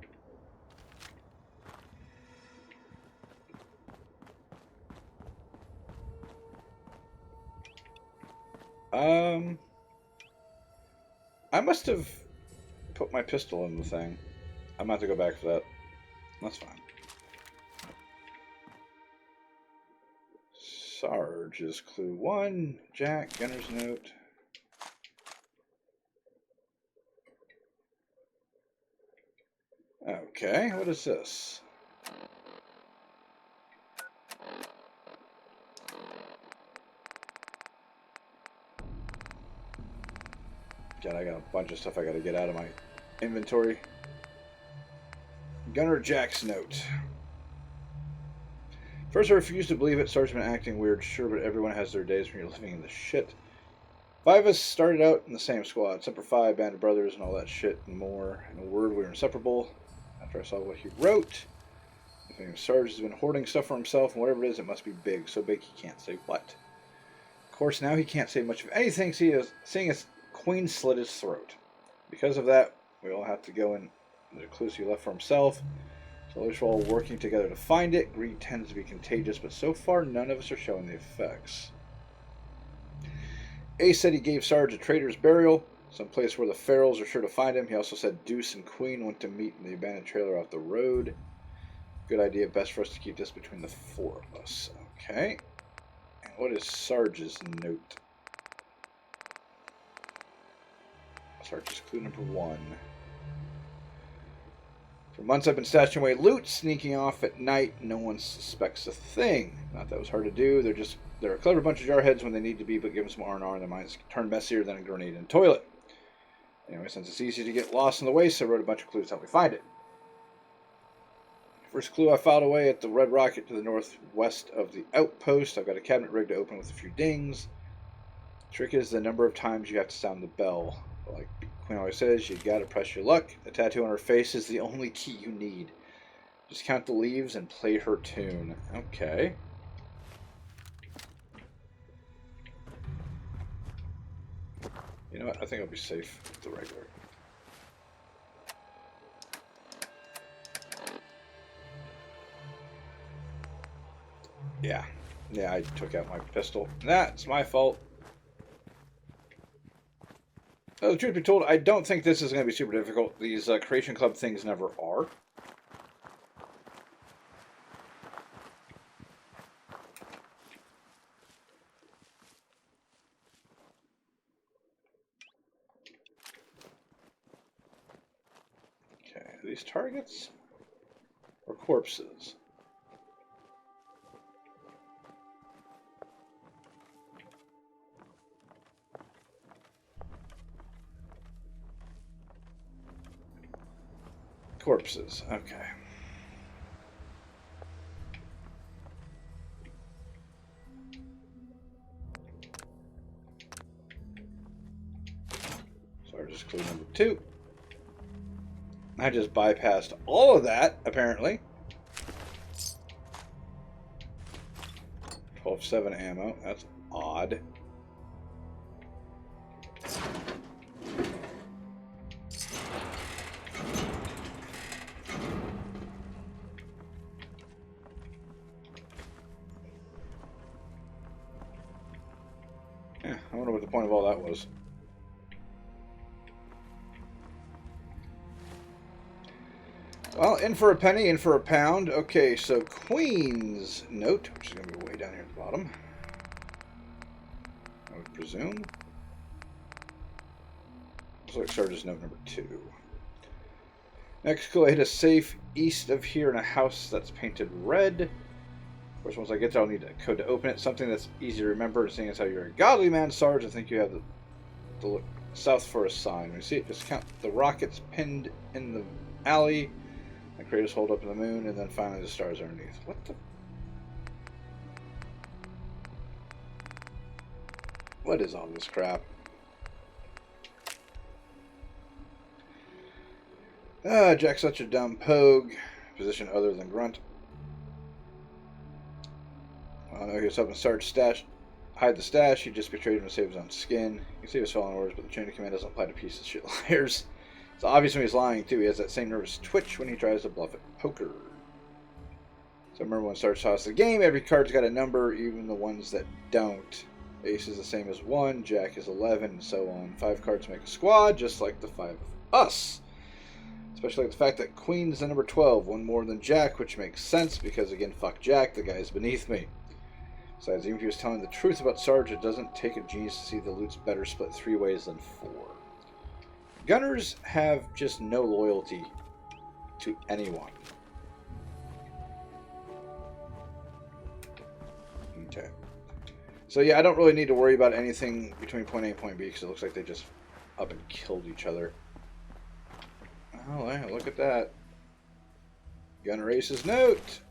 I must have put my pistol in the thing. I'm going to have to go back for that. That's fine. Sarge is clue 1. Jack, Gunner's note. Okay, what is this? God, I got a bunch of stuff I got to get out of my inventory. Gunner Jack's note. First, I refused to believe it. Sarge's been acting weird, sure, but everyone has their days when you're living in the shit. 5 of us started out in the same squad. Semper Fi, Band of Brothers, and all that shit and more. In a word, we were inseparable. After I saw what he wrote, I think Sarge has been hoarding stuff for himself, and whatever it is, it must be big. So big he can't say what. Of course, now he can't say much of anything, seeing as Queen slit his throat. Because of that, we all have to go in the clues he left for himself. So at least we're all working together to find it. Greed tends to be contagious, but so far none of us are showing the effects. Ace said he gave Sarge a traitor's burial, some place where the Ferals are sure to find him. He also said Deuce and Queen went to meet in the abandoned trailer off the road. Good idea, best for us to keep this between the 4 of us. Okay. And what is Sarge's note? Sarge's clue number 1. For months I've been stashing away loot, sneaking off at night. No one suspects a thing. Not that it was hard to do. They're a clever bunch of jarheads when they need to be, but give them some R&R and their minds turn messier than a grenade in a toilet. Anyway, since it's easy to get lost in the waste, I wrote a bunch of clues to help me find it. First clue I filed away at the Red Rocket to the northwest of the outpost. I've got a cabinet rig to open with a few dings. Trick is the number of times you have to sound the bell. Like Queen always says, you gotta press your luck. The tattoo on her face is the only key you need. Just count the leaves and play her tune. Okay. You know what? I think I'll be safe with the regular. Yeah. Yeah, I took out my pistol. That's my fault. Oh, the truth be told, I don't think this is going to be super difficult. These Creation Club things never are. Okay, are these targets or corpses? Corpses, okay. Sarge's clue number 2. I just bypassed all of that, apparently. 12.7 ammo, that's odd. I wonder what the point of all that was. Well, in for a penny, in for a pound. Okay, so Queen's note, which is going to be way down here at the bottom. I would presume. Looks like Sarge's note number 2. Next clue, I hit a safe east of here in a house that's painted red. Of course, once I get there, I'll need a code to open it. Something that's easy to remember, seeing as how you're a godly man, Sarge. I think you have the look south for a sign. When you see it, just count the rockets pinned in the alley. The craters hold up in the moon, and then finally the stars underneath. What the? What is all this crap? Ah, Jack's such a dumb pogue. Position other than grunt. I know he was helping Sarge stash, hide the stash. He just betrayed him to save his own skin. You can see he was following orders, but the chain of command doesn't apply to pieces of shit liars. It's obvious when he's lying, too. He has that same nervous twitch when he tries to bluff at poker. So remember when Sarge tossed the game, every card's got a number, even the ones that don't. Ace is the same as 1, Jack is 11, and so on. 5 cards make a squad, just like the 5 of us. Especially like the fact that Queen's the number 12, one more than Jack, which makes sense, because again, fuck Jack, the guy's beneath me. Besides, even if he was telling the truth about Sarge, it doesn't take a genius to see the loot's better split 3 ways than 4. Gunners have just no loyalty to anyone. Okay. So yeah, I don't really need to worry about anything between point A and point B, because it looks like they just up and killed each other. Oh, yeah, look at that. Gunner Ace's note.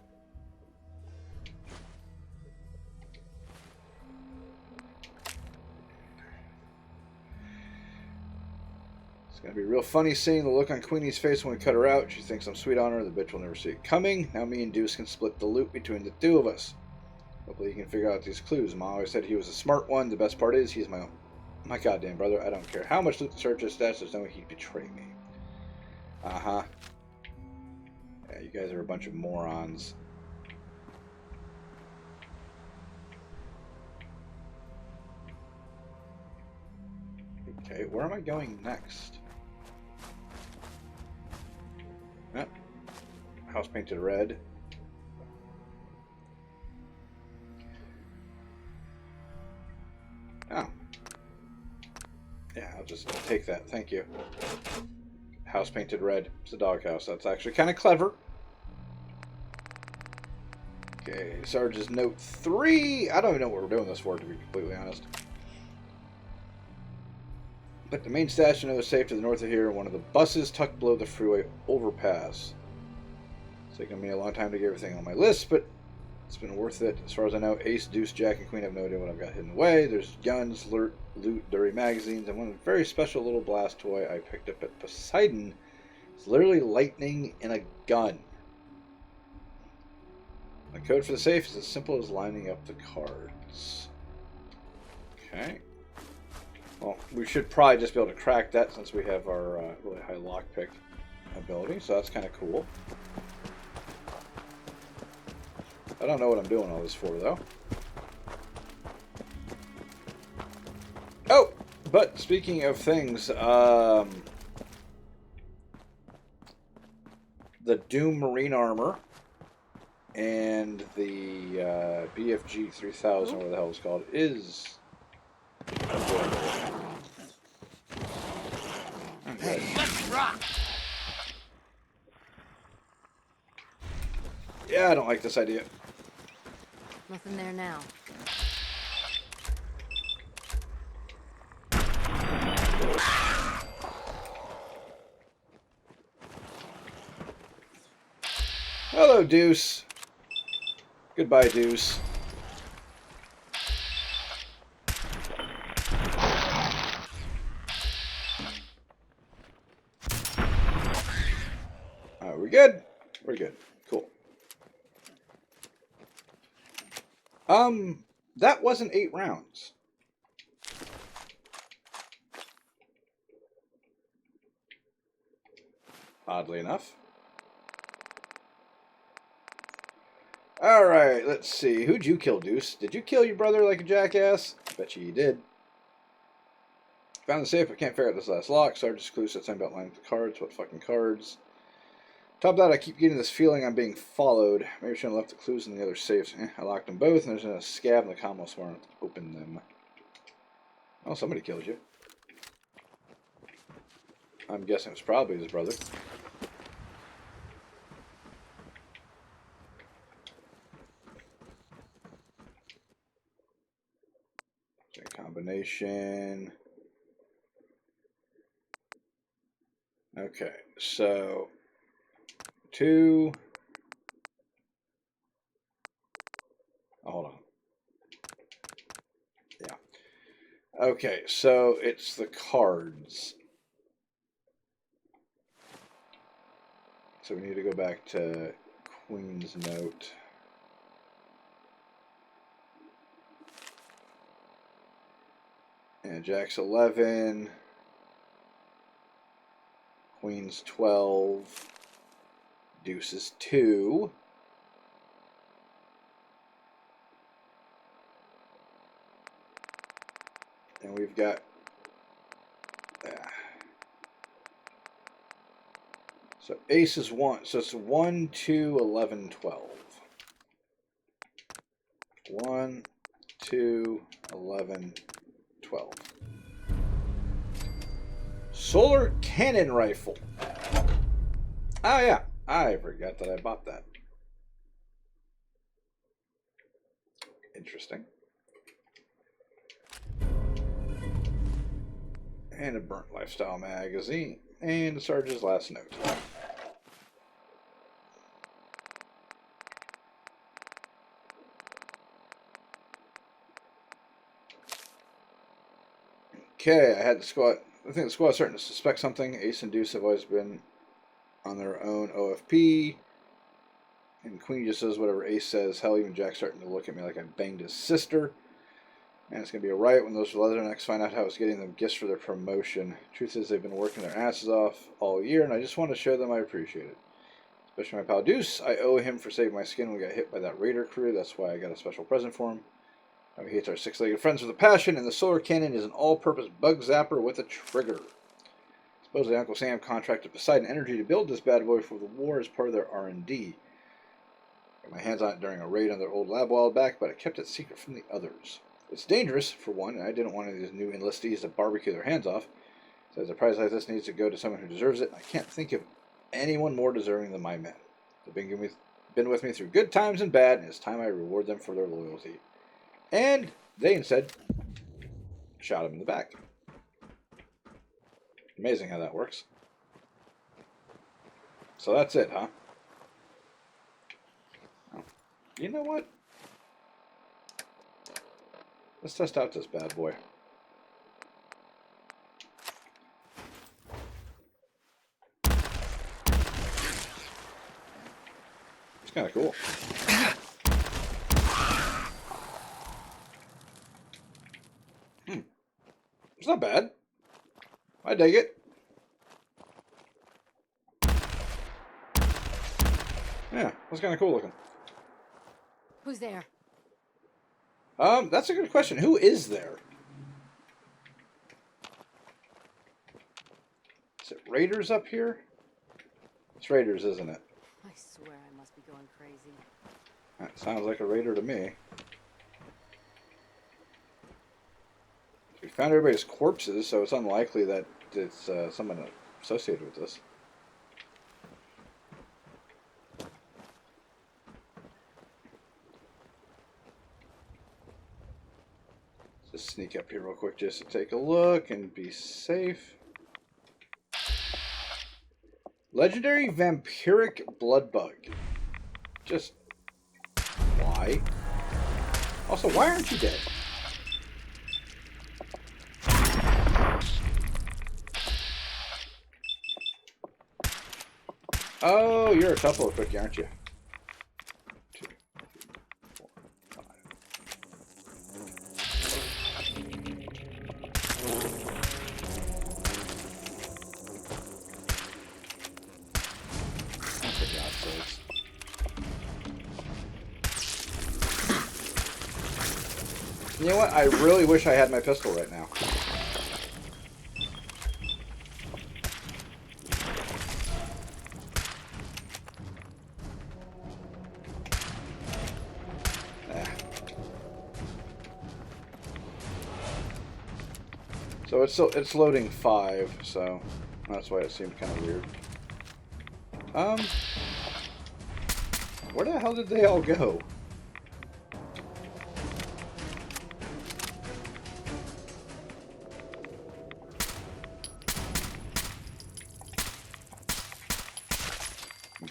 It's going to be real funny seeing the look on Queenie's face when we cut her out. She thinks I'm sweet on her. The bitch will never see it coming. Now me and Deuce can split the loot between the 2 of us. Hopefully you can figure out these clues. Mom always said he was a smart one. The best part is he's my goddamn brother. I don't care how much loot the search is stashed. There's no way he'd betray me. Uh-huh. Yeah, you guys are a bunch of morons. Okay, where am I going next? Yep. House painted red. Oh. Yeah, I'll just take that. Thank you. House painted red. It's a doghouse. That's actually kind of clever. Okay, Sarge's note 3. I don't even know what we're doing this for, to be completely honest. But the main stash is safe to the north of here. One of the buses tucked below the freeway overpass. It's taken me a long time to get everything on my list, but it's been worth it. As far as I know, Ace, Deuce, Jack, and Queen have no idea what I've got hidden away. There's guns, loot, dirty magazines, and one very special little blast toy I picked up at Poseidon. It's literally lightning in a gun. The code for the safe is as simple as lining up the cards. Okay. Well, we should probably just be able to crack that since we have our really high lockpick ability, so that's kind of cool. I don't know what I'm doing all this for, though. Oh! But speaking of things, the Doom Marine Armor and the BFG 3000, whatever the hell it's called, is...
Hey, let's rock!
Yeah, I don't like this idea.
Nothing there now.
Hello, Deuce. Goodbye, Deuce. We're good? We're good. Cool. That wasn't 8 rounds. Oddly enough. Alright, let's see. Who'd you kill, Deuce? Did you kill your brother like a jackass? Bet you did. Found the safe, but can't figure out this last lock. Sarge's clue said something about lining the cards. What fucking cards? Top of that, I keep getting this feeling I'm being followed. Maybe I shouldn't have left the clues in the other safes. I locked them both, and there's a scab in the Commonwealth where I don't open them. Oh, somebody killed you. I'm guessing it's probably his brother. Okay, combination. Okay, so 2. Oh, hold on. Yeah. Okay, so it's the cards. So we need to go back to Queen's note. And Jack's 11. Queen's 12. Deuce is 2. And we've got so ace is 1. So it's 1, 2, 11, 12. 1, 2, 11, 12. Solar cannon rifle. Oh yeah, I forgot that I bought that. Interesting. And a Burnt Lifestyle magazine. And the Sarge's last note. Okay, I had the squad. I think the squad's starting to suspect something. Ace and Deuce have always been on their own OFP. And Queen just says whatever Ace says. Hell, even Jack's starting to look at me like I banged his sister. And it's going to be a riot when those Leathernecks find out how I was getting them gifts for their promotion. Truth is, they've been working their asses off all year, and I just want to show them I appreciate it. Especially my pal Deuce. I owe him for saving my skin when we got hit by that raider crew. That's why I got a special present for him. He hates our six-legged friends with a passion, and the solar cannon is an all-purpose bug zapper with a trigger. Supposedly Uncle Sam contracted Poseidon Energy to build this bad boy for the war as part of their R&D. Got my hands on it during a raid on their old lab a while back, but I kept it secret from the others. It's dangerous, for one, and I didn't want any of these new enlistees to barbecue their hands off. So as a prize like this needs to go to someone who deserves it, I can't think of anyone more deserving than my men. They've been with me through good times and bad, and it's time I reward them for their loyalty. And they instead shot him in the back. Amazing how that works. So that's it, huh? Oh, you know what? Let's test out this bad boy. It's kind of cool. It's not bad. I dig it. Yeah, that's kind of cool looking.
Who's there?
That's a good question. Who is there? Is it Raiders up here? It's Raiders, isn't it?
I swear I must be going crazy.
That sounds like a Raider to me. We found everybody's corpses, so it's unlikely that it's someone associated with this. Let's just sneak up here real quick just to take a look and be safe. Legendary Vampiric Bloodbug. Just why? Also, why aren't you dead? Oh, you're a tough little cookie, aren't you? 2, 3, 4, 5. Oh, for God's sakes. You know what? I really wish I had my pistol right now. So it's loading 5, so that's why it seemed kind of weird. Where the hell did they all go?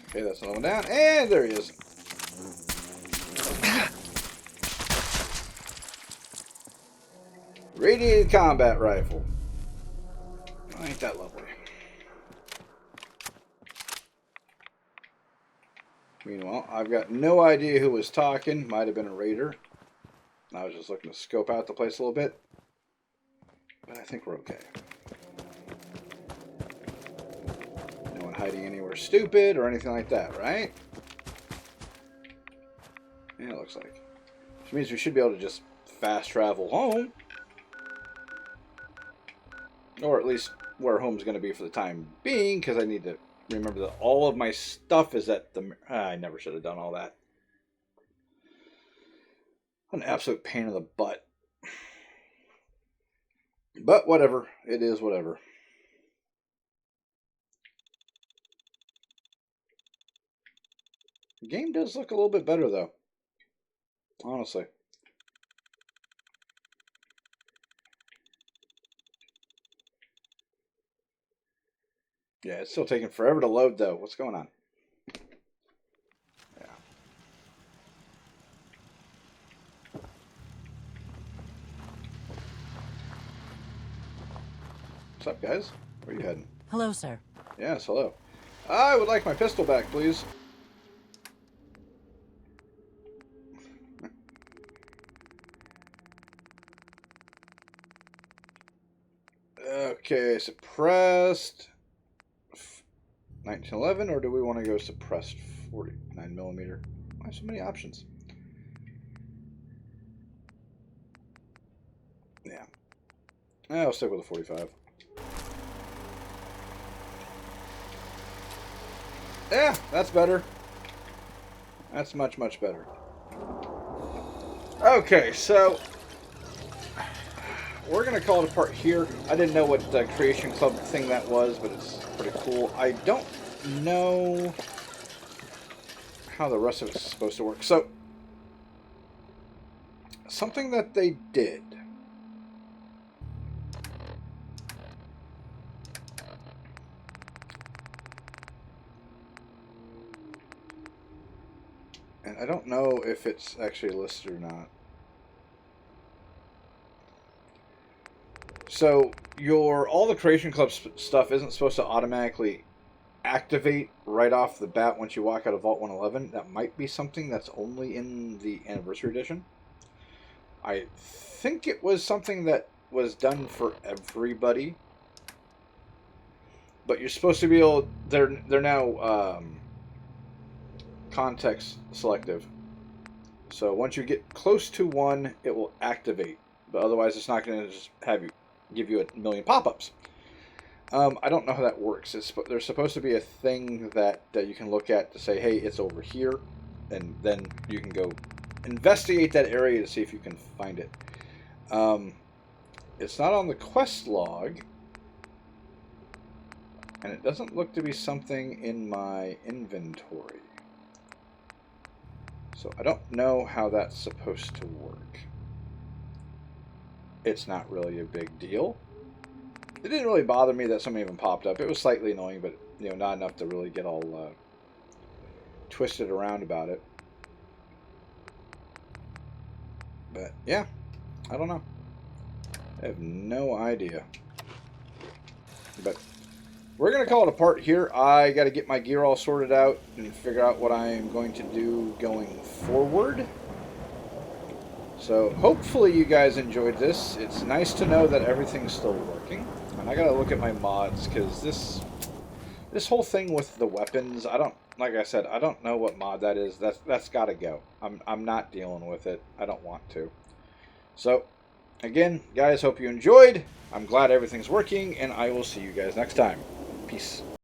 Okay, that's another one down, and there he is. Radiated combat rifle. Oh, ain't that lovely. Meanwhile, I've got no idea who was talking. Might have been a raider. I was just looking to scope out the place a little bit. But I think we're okay. No one hiding anywhere stupid or anything like that, right? Yeah, it looks like. Which means we should be able to just fast travel home. Or at least where home's going to be for the time being, because I need to remember that all of my stuff is at the... I never should have done all that. An absolute pain in the butt. But whatever. It is whatever. The game does look a little bit better, though. Honestly. Yeah, it's still taking forever to load, though. What's going on? Yeah. What's up, guys? Where are you heading?
Hello, sir.
Yes, hello. I would like my pistol back, please. Okay, suppressed 1911, or do we want to go suppressed 49mm? I have so many options. Yeah. I'll stick with the 45. Yeah, that's better. That's much, much better. Okay, so we're going to call it a part here. I didn't know what the Creation Club thing that was, but it's pretty cool. I don't know how the rest of it's supposed to work. So, something that they did. And I don't know if it's actually listed or not. So all the Creation Club stuff isn't supposed to automatically activate right off the bat once you walk out of Vault 111. That might be something that's only in the Anniversary Edition. I think it was something that was done for everybody, but you're supposed to be able. They're now context selective. So once you get close to one, it will activate, but otherwise it's not going to just give you a million pop-ups. I don't know how that works. There's supposed to be a thing that you can look at to say, hey, it's over here, and then you can go investigate that area to see if you can find it. It's not on the quest log, and it doesn't look to be something in my inventory. So I don't know how that's supposed to work. It's not really a big deal. It didn't really bother me that something even popped up. It was slightly annoying, but not enough to really get all twisted around about it. But yeah, I don't know. I have no idea. But we're gonna call it a part here. I got to get my gear all sorted out and figure out what I am going to do going forward. So hopefully you guys enjoyed this. It's nice to know that everything's still working. And I gotta look at my mods, because this whole thing with the weapons, like I said, I don't know what mod that is. That's gotta go. I'm not dealing with it. I don't want to. So again, guys, hope you enjoyed. I'm glad everything's working, and I will see you guys next time. Peace.